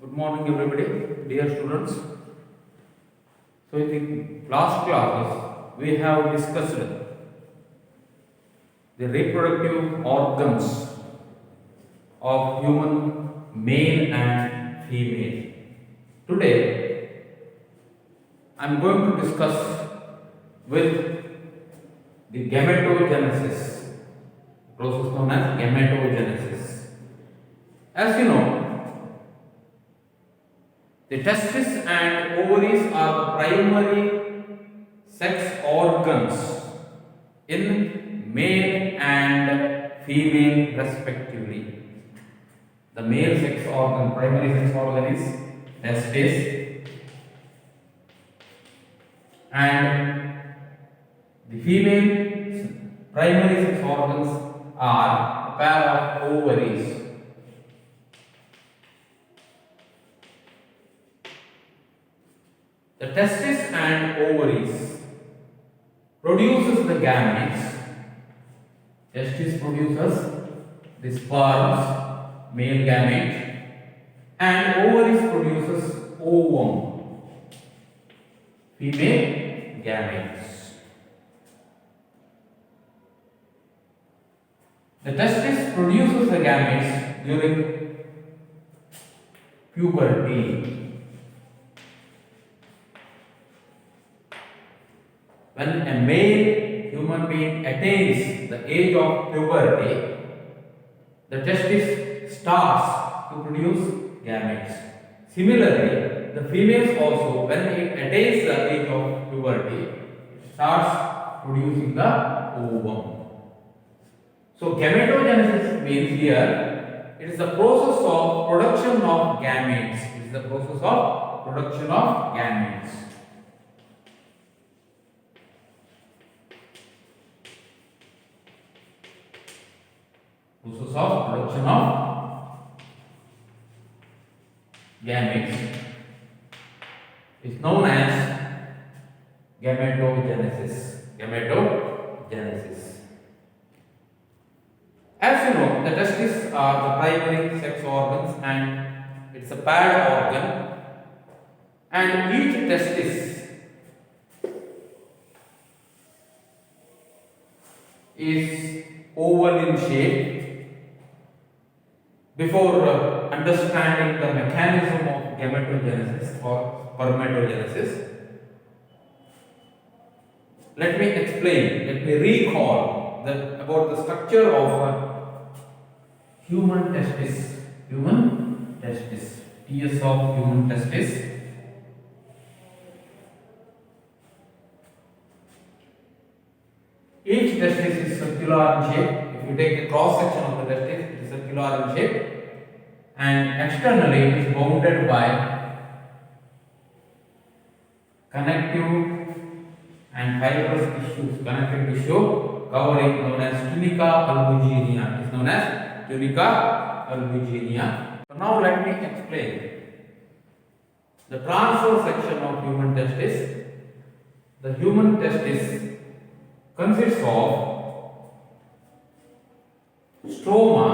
Good morning, everybody, dear students. So, in the last classes, we have discussed the reproductive organs of human male and female. Today, I am going to discuss with the gametogenesis, process known as gametogenesis. As you know, the testes and ovaries are the primary sex organs in male and female respectively. The male sex organ, primary sex organ is testes, and the female primary sex organs are a pair of ovaries. The testes and ovaries produces the gametes. Testis produces the sperms, male gamete, and ovaries produces ovum, female gametes. The testis produces the gametes during puberty. When a male human being attains the age of puberty, the testis starts to produce gametes. Similarly, the females also, when it attains the age of puberty, starts producing the ovum. So, gametogenesis means here, it is the process of production of gametes. It is the process of production of gametes. Process of production of gametes is known as gametogenesis. Gametogenesis. As you know, the testes are the primary sex organs and it's a paired organ, and each testis is oval in shape. Before understanding the mechanism of gametogenesis or spermatogenesis, let me recall about the structure of human testis. TS of human testis. Each testis is circular in shape. If you take a cross section of the testis, it is circular in shape, and externally it is bounded by connective and fibrous tissues, connective tissue covering, known as tunica albuginea. It is known as tunica albuginea. So now let me explain the transverse section of human testis. The human testis consists of stroma.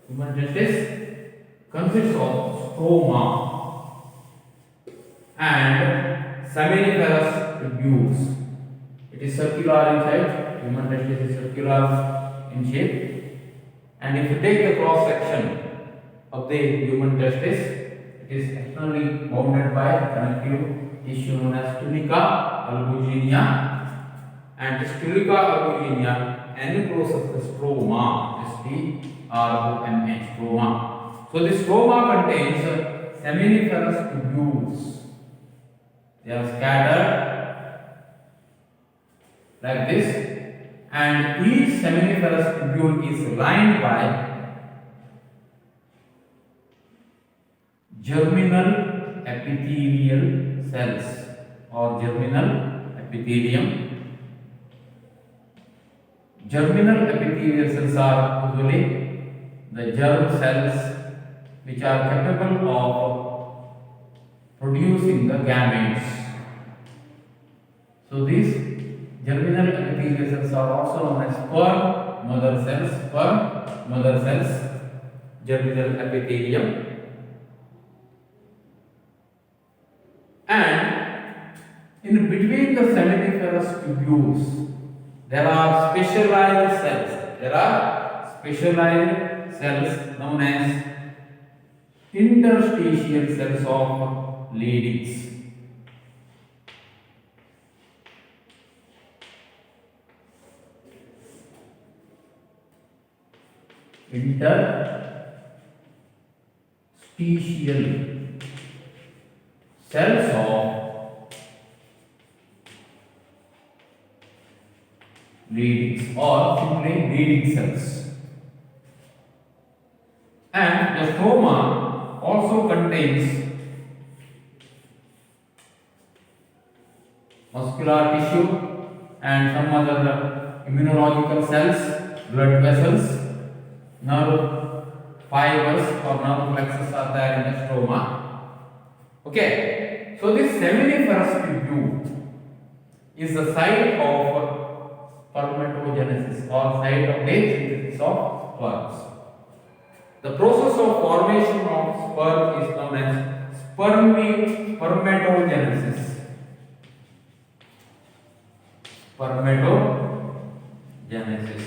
Human testis consists of stroma and seminiferous tubules. It is circular in shape. Human testis is circular in shape, and if you take the cross section of the human testis, it is externally bounded by connective tissue known as tunica albuginea, and this tunica albuginea encloses the stroma, stroma. So the stroma contains seminiferous tubules. They are scattered like this, and each seminiferous tubule is lined by germinal epithelial cells or germinal epithelium. Germinal epithelial cells are usually the germ cells which are capable of producing the gametes. So these germinal epithelial cells are also known as sperm mother cells, germinal epithelium. In between the seminiferous tubules, there are specialized cells. There are specialized cells known as interstitial cells of Leydig. Interstitial cells of Leydig or simply Leydig cells. And the stroma also contains muscular tissue and some other immunological cells, blood vessels, nerve fibers or nerve plexus are there in the stroma. Okay, so this seminiferous tubule is the site of spermatogenesis or site of the synthesis of sperms. The process of formation of sperm is known as spermatogenesis. Spermatogenesis.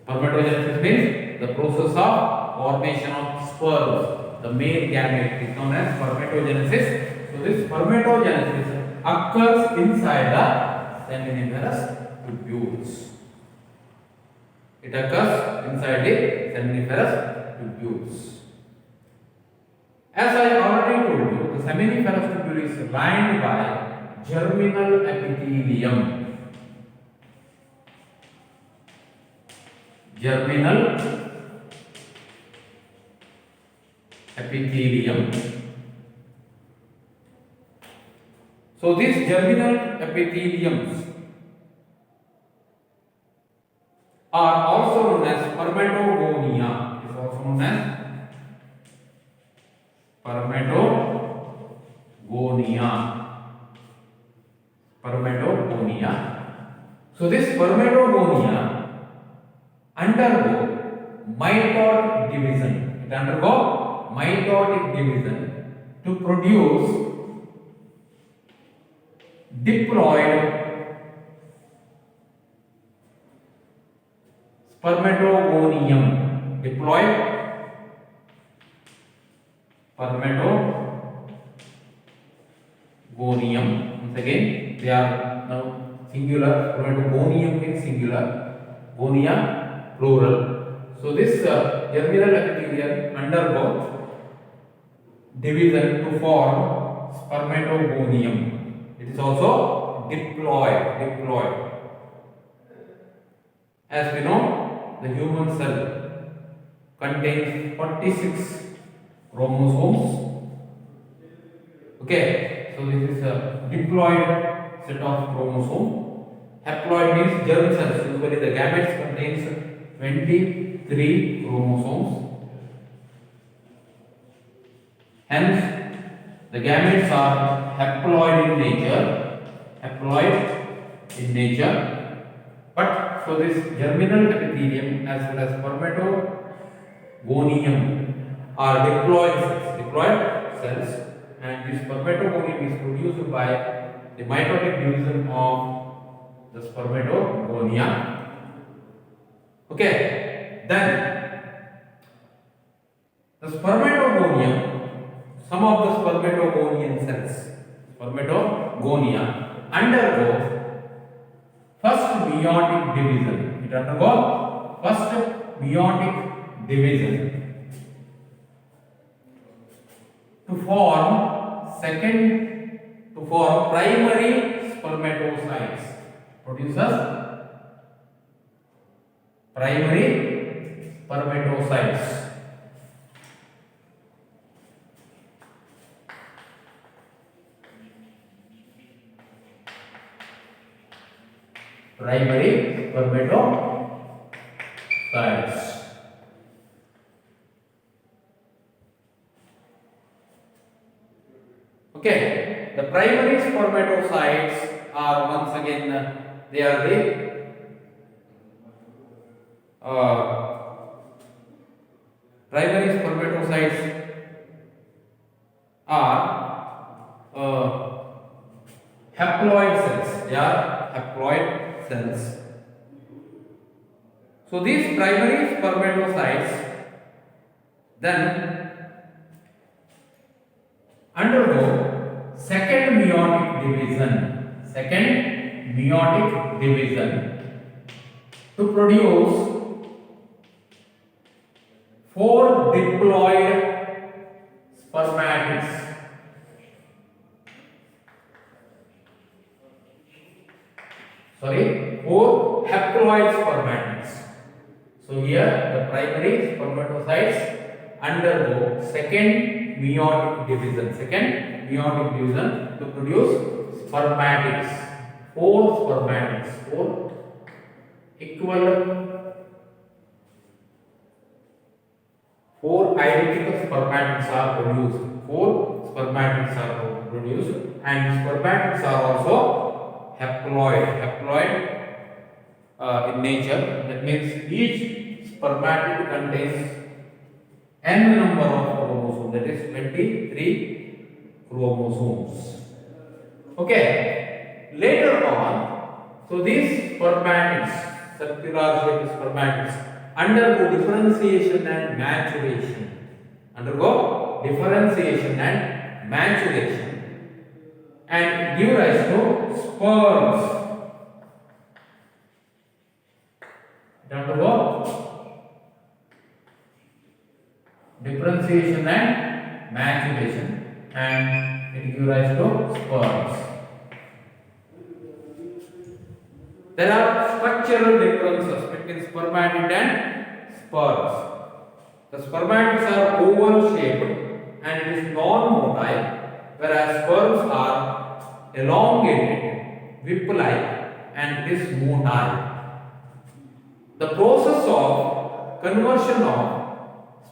Spermatogenesis means the process of formation of sperms. The male gamete is known as spermatogenesis. So this spermatogenesis occurs inside the seminiferous tubules. It occurs inside the seminiferous tubules. As I already told you, the seminiferous tubule is lined by germinal epithelium. Germinal epithelium. So these germinal epitheliums are also known as spermatogonia. It is also known as spermatogonia. So this spermatogonia undergo mitotic division. It undergo mitotic division to produce diploid spermatogonium. Diploid spermatogonium. Once again, they are now singular. Spermatogonium means singular, gonia plural. So this germinal epithelium undergo division to form spermatogonium. It is also diploid. As we know, the human cell contains 46 chromosomes. Okay, so this is a diploid set of chromosomes. Haploid means germ cells. Usually the gametes contains 23 chromosomes. Hence, the gametes are haploid in nature. But so this germinal epithelium as well as spermatogonium are diploid cells, and this spermatogonium is produced by the mitotic division of the spermatogonia. Okay, then the spermatogonium, some of the spermatogonian cells, spermatogonia, undergo first meiotic division. It undergoes first meiotic division to form primary spermatocytes. Produces primary spermatocytes. Primary spermatocytes. Okay, the primary spermatocytes are once again they are the primary spermatocytes are So these primary spermatocytes then undergo second meiotic division. Second meiotic division to produce four diploid spermatids. Four haploid spermatids. So here the primary spermatocytes undergo second meiotic division. Second meiotic division to produce spermatids. Four spermatids. Four equal. Four identical spermatids are produced. Four spermatids are produced, and spermatids are also haploid. Haploid in nature. That means each spermatid contains n number of chromosomes. That is 23 chromosomes. Okay. Later on, so these spermatids, circular shaped spermatids, undergo differentiation and maturation. Undergo differentiation and maturation and give rise to sperms. Undergo differentiation and maturation and it gives rise to sperms. There are structural differences between spermatid and sperms. The spermatids are oval shaped and it is non-motile, whereas sperms are elongated, whip-like, and it is motile. The process of conversion of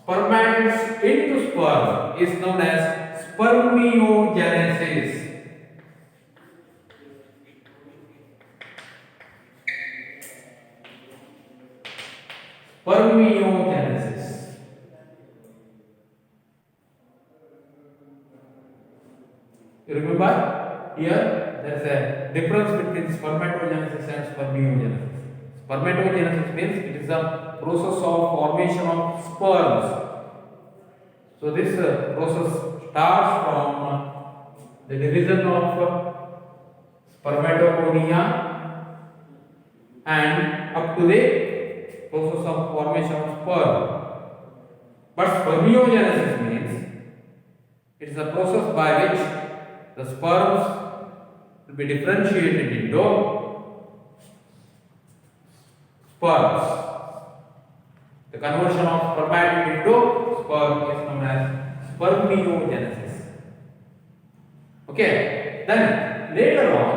spermatids into sperm is known as spermiogenesis. Spermiogenesis. You remember here there is a difference between spermatogenesis and spermiogenesis. Spermatogenesis means it is the process of formation of sperms. So this process starts from the division of spermatogonia and up to the process of formation of sperm. But spermiogenesis means it is a process by which the sperms will be differentiated into sperms. The conversion of spermatid into sperm is known as spermiogenesis. Okay, then later on,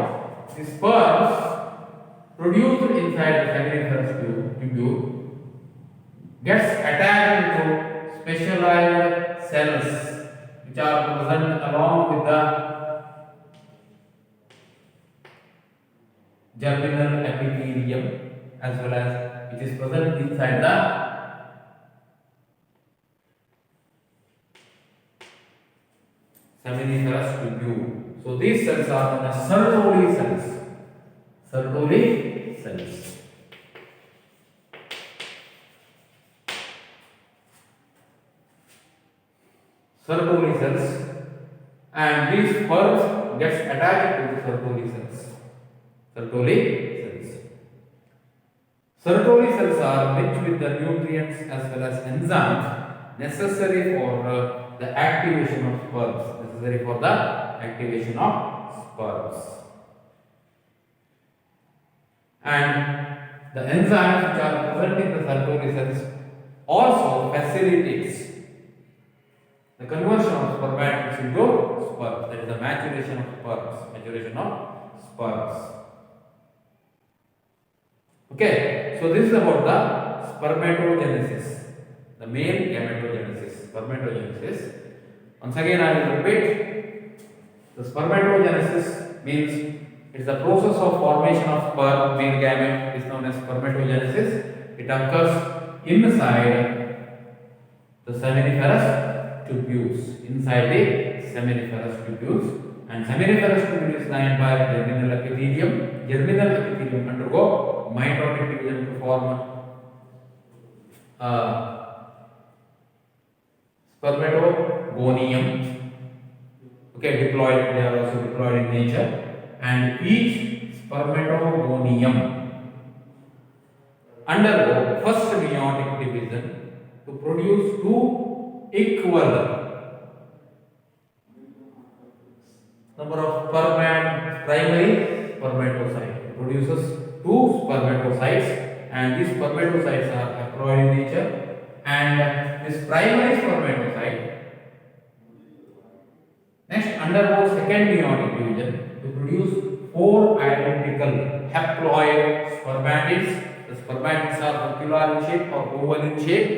the sperms produced inside the seminiferous tubule gets attached to specialized cells which are present along with the germinal epithelium as well as it is present inside the seminiferous tubule. So these cells are known as Sertoli cells. Sertoli cells. Sertoli cells, and these sperms gets attached to the Sertoli cells. Sertoli cells. Sertoli cells are rich with the nutrients as well as enzymes necessary for the activation of sperms. Necessary for the activation of sperms. And the enzymes which are present in the Sertoli cells also facilitates the conversion of spermatids into sperms. That is the maturation of sperms. Maturation of sperms. Okay, so this is about the spermatogenesis, the male gametogenesis, spermatogenesis. Once again, I will repeat. The spermatogenesis means it is the process of formation of sperm, male gamete, is known as spermatogenesis. It occurs inside the seminiferous tubules, inside the seminiferous tubules, and seminiferous tubule is lined by germinal epithelium. Germinal epithelium undergo mitotic division to form spermatogonium. Okay, diploid, they are also diploid in nature, and each spermatogonium undergo first meiotic division to produce two equal number of primary spermatocytes. It produces two spermatocytes, and these spermatocytes are haploid in nature, and this primary spermatocyte next undergoes second meiotic division to produce four identical haploid spermatids. The spermatids are circular in shape or oval in shape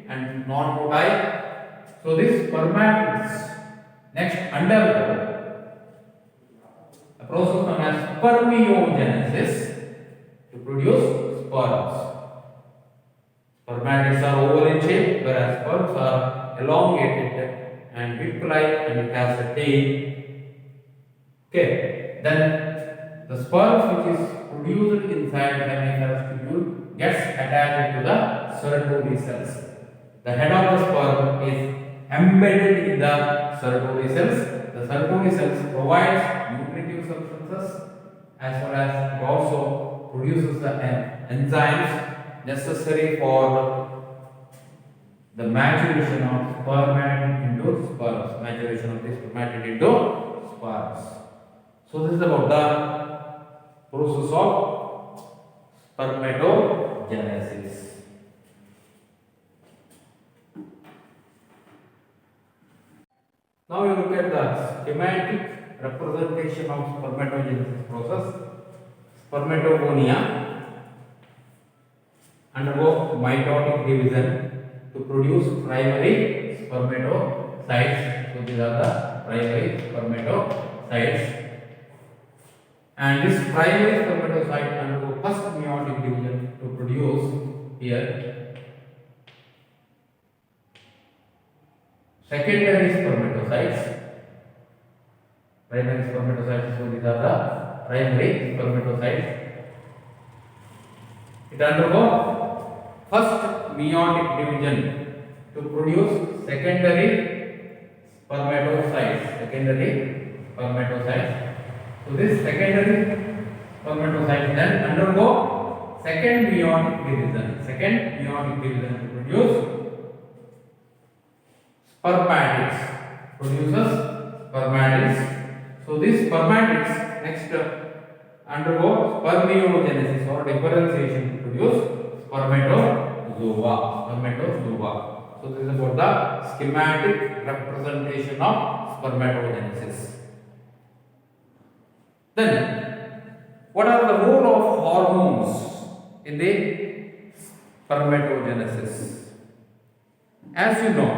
and non-motile. So these spermatids next undergo a process known as spermiogenesis to produce sperms. Spermatids are oval in shape, whereas sperms are elongated and whip-like, and it has a tail. Okay, then the sperm which is produced inside the seminiferous tubule gets attached to the Sertoli cells. The head of the sperm is embedded in the Sertoli cells. The Sertoli cells provides nutritive substances, as well as it also produces the enzymes necessary for the maturation of spermatid into sperms. Maturation of the spermatid into sperms. So this is about the process of spermatogenesis. Now we look at the schematic representation of spermatogenesis process. Spermatogonia undergo mitotic division to produce primary spermatocytes. So these are the primary spermatocytes, and this primary spermatocyte undergo first meiotic division to produce here secondary spermatocytes. Primary spermatocytes, so these are the primary spermatocytes. It undergo first meiotic division to produce secondary spermatocytes. So this secondary spermatocytes then undergo second meiotic division to produce spermatids. So these spermatids next undergo spermiogenesis or differentiation to produce spermatozoa. So this is about the schematic representation of spermatogenesis. Then, what are the role of hormones in the spermatogenesis? As you know,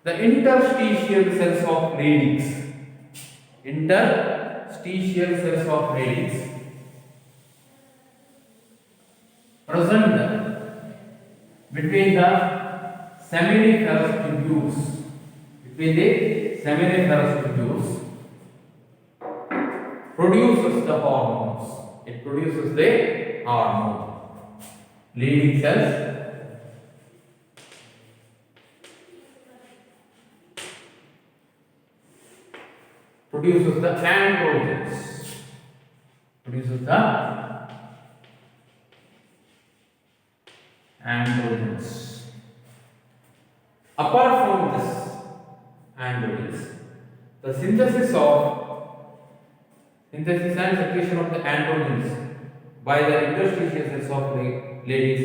the interstitial cells of ladies present between the seminiferous tubules produces the hormones. It produces the hormone. Leading cells produces the androgens. Apart from this androgens, the synthesis and secretion of the androgens by the interstitial cells of ladies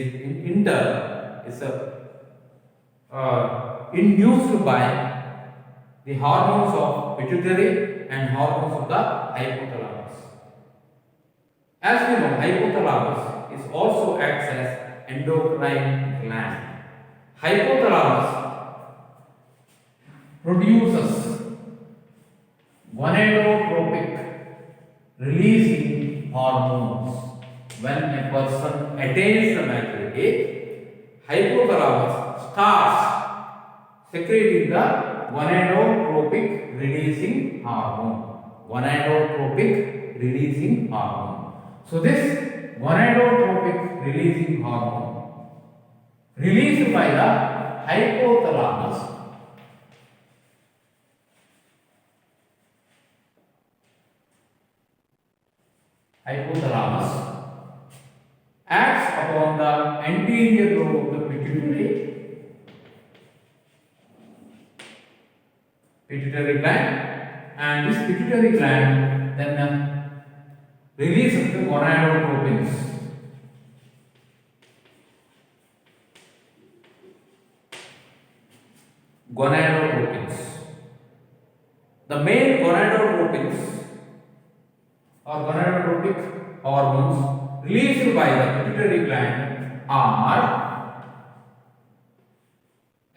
in turn is induced by the hormones of pituitary and hormones of the hypothalamus. As we know, hypothalamus is also acts as endocrine gland. Hypothalamus produces gonadotropic releasing hormones. When a person attains the maturity age, hypothalamus starts secreting the gonadotropic releasing hormone. So this gonadotropic releasing hormone released by the hypothalamus acts upon the anterior lobe of the pituitary gland, and this pituitary gland then releases the gonadotropins. The main gonadotropins or gonadotropic hormones released by the pituitary gland are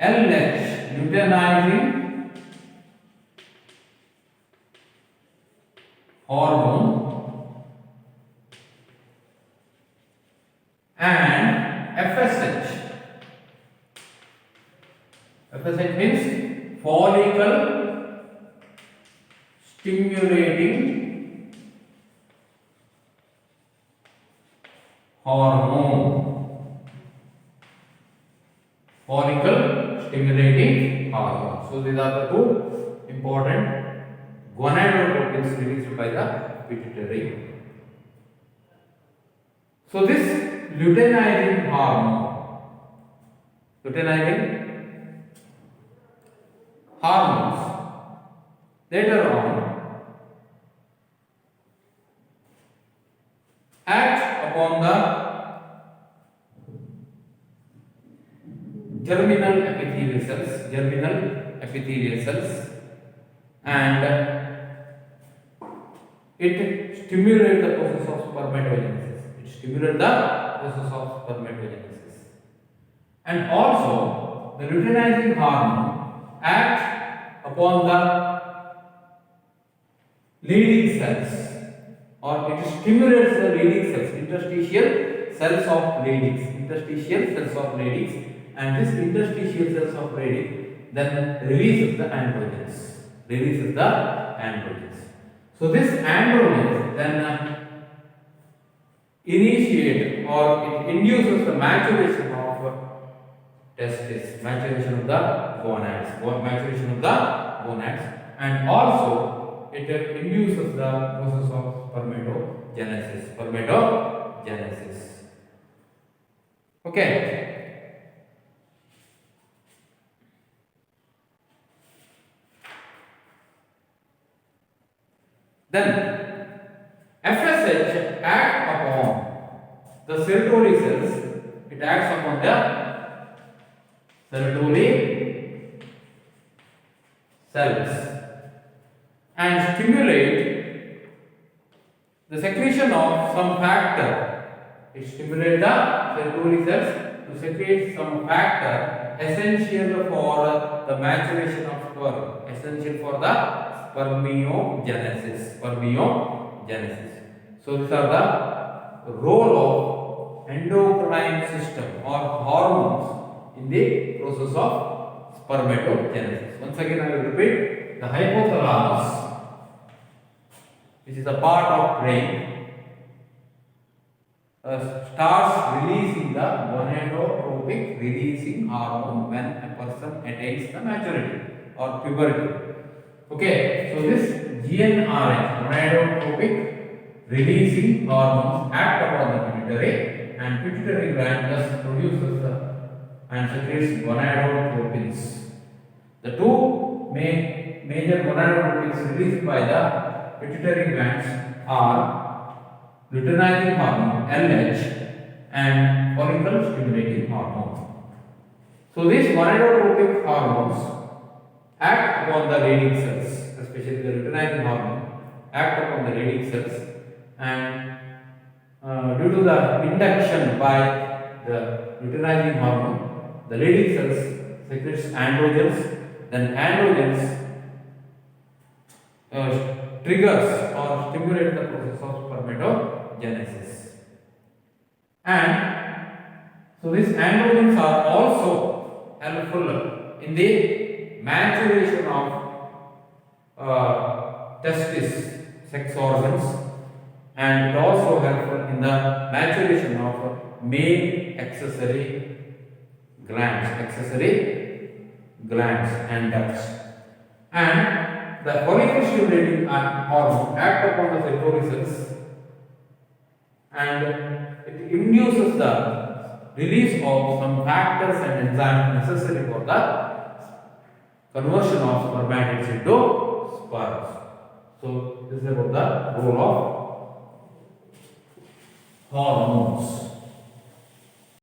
LH, luteinizing hormone, and FSH. FSH means follicle stimulating hormone. Follicle stimulating hormone. So these are the two important gonadotropins released by the pituitary. So this luteinizing hormone hormones later on act upon the germinal epithelial cells, and it stimulates the process of spermatogenesis. And also the luteinizing hormone acts upon the leading cells, or it stimulates the leading cells, interstitial cells of Leydig, and this interstitial cells of Leydig then releases the androgens. So this androgens then initiate, or it induces the maturation of testis, maturation of the gonads, and also it induces the process of spermatogenesis. Okay. Then FSH acts upon the Sertoli cells. It acts upon the Sertoli cells and stimulate the secretion of some factor. It stimulates the Sertoli cells to secrete some factor essential for the maturation of sperm, essential for the spermiogenesis. So these are the role of endocrine system or hormones in the process of spermatogenesis. Once again I will repeat, the hypothalamus, which is a part of brain, starts releasing the gonadotropic releasing hormone when a person attains the maturity or puberty. Okay, so this GnRH, gonadotropic releasing hormones, act upon the pituitary, and pituitary gland thus produces and secretes gonadotropins. The two major gonadotropins released by the pituitary glands are luteinizing hormone LH and follicle stimulating hormone. So these gonadotropic hormones act upon the Leydig cells, especially the luteinizing hormone act upon the Leydig cells, and due to the induction by the luteinizing hormone, the Leydig cells secretes androgens. Then androgens triggers or stimulate the process of spermatogenesis. And so these androgens are also helpful in the maturation of testis, sex organs, and it also helps in the maturation of male accessory glands and ducts. And the follicle stimulating hormone act upon the clitoris and it induces the release of some factors and enzymes necessary for the conversion of spermatids into sperms. So this is about the role of hormones.